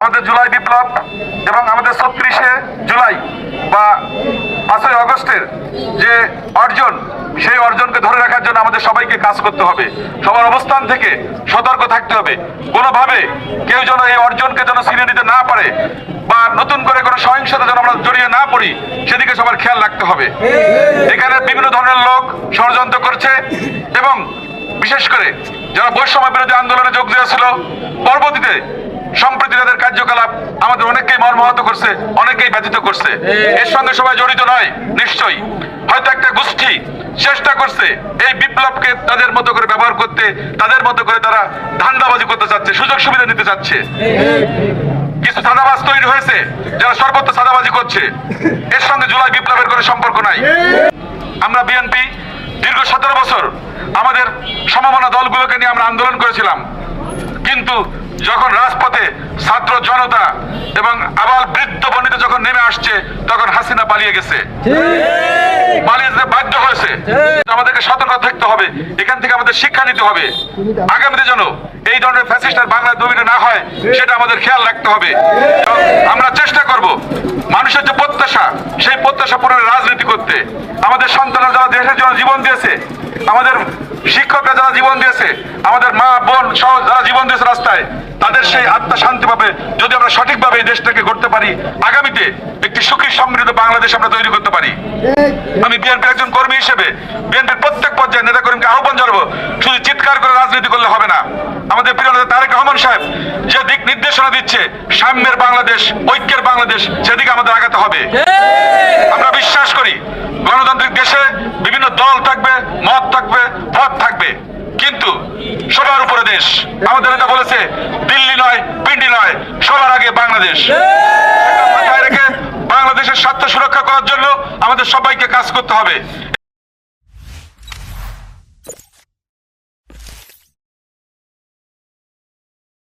আমাদের জুলাই বিপ্লব এবং আমাদের ৩৬শে জুলাই বা ৫ই আগস্টের যে অর্জন, সেই অর্জনকে ধরে রাখার জন্য আমাদের সবাইকে কাজ করতে হবে। সবার অবস্থান থেকে সতর্ক থাকতে হবে। কোনোভাবে কেউ যেন এই অর্জনকে যেন ছিনিয়ে নিতে না পারে বা নতুন করে কোনো সহিংসতা যেন আমরা জড়িয়ে না পড়ি, সেদিকে সবার খেয়াল রাখতে হবে। এখানে বিভিন্ন ধরনের লোক ষড়যন্ত্র করছে এবং বিশেষ করে যারা বৈষম্য বিরোধী আন্দোলনে যোগ দিয়েছিল, পরবর্তীতে সম্প্রতি তাদের কার্যকলাপ আমাদের অনেককেই মর্মাহত করছে, অনেকেই ব্যথিত করছে। এর সঙ্গে সবাই জড়িত নয় নিশ্চয়ই, হয়তো একটা গোষ্ঠী চেষ্টা করছে এই বিপ্লবকে তাদের মতো করে ব্যবহার করতে, তাদের মতো করে তারা ধান্দাবাজি করতে চাচ্ছে, সুযোগ সুবিধা নিতে চাচ্ছে। কিছু চাঁদাবাজ তৈরি হয়েছে যারা সর্বত্র চাঁদাবাজি করছে। এর সঙ্গে জুলাই বিপ্লবের কোনো সম্পর্ক নাই। আমরা বিএনপি দীর্ঘ 17 বছর আমাদের সমমনা দলগুলোকে নিয়ে আমরা আন্দোলন করেছিলাম, কিন্তু যখন রাজপথে ছাত্র জনতা এবং আবাল বৃদ্ধ বনিতা যখন নেমে আসছে, তখন হাসিনা পালিয়ে গেছে, পালিয়ে যেতে বাধ্য হয়েছে। আমাদেরকে সতর্ক থাকতে হবে, এখান থেকে আমাদের শিক্ষা নিতে হবে। আগামীতে যেন এই ধরনের ফ্যাসিস্ট আর বাংলা দমিনে না হয়, সেটা আমাদের খেয়াল রাখতে হবে। আমরা চেষ্টা করব মানুষের যে প্রত্যাশা, সেই প্রত্যাশা পূরণের রাজনীতি করতে। আমাদের সন্তানরা যারা দেশের জন্য জীবন দিয়েছে, আমাদের শিক্ষকরা যারা জীবন দিয়েছে, আমাদের মা বোন সহ যারা জীবন দিয়েছে রাস্তায়, তাদের সেই আত্মা শান্তি পাবে যদি আমরা সঠিকভাবে এই দেশটাকে করতে পারি। আগামীতে একটি সুখী সমৃদ্ধ বাংলাদেশ আমরা তৈরি করতে পারি। আমি বিএনপির একজন কর্মী হিসেবে বিএনপির প্রত্যেক পর্যায়ে নেতা কর্মীকে আহ্বান জানাবো, শুধু চিৎকার করে রাজনীতি করলে হবে না। আমাদের প্রিয় নেতা তারেক রহমান সাহেব যে দিক নির্দেশনা দিচ্ছে, সাম্যের বাংলাদেশ, ঐক্যের বাংলাদেশ, সেদিকে আমাদের আগাতে হবে। আমরা বিশ্বাস করি গণতান্ত্রিক দেশে বিভিন্ন দল থাকবে, মত থাকবে, পথ থাকবে, কিন্তু সবার উপরে দেশ। আমাদের নেতা বলেছে দিল্লি নয়, পিন্ডি নয়, সবার আগে বাংলাদেশ। মাথায় রেখে বাংলাদেশের স্বার্থ সুরক্ষা করার জন্য আমাদের সবাইকে কাজ করতে হবে।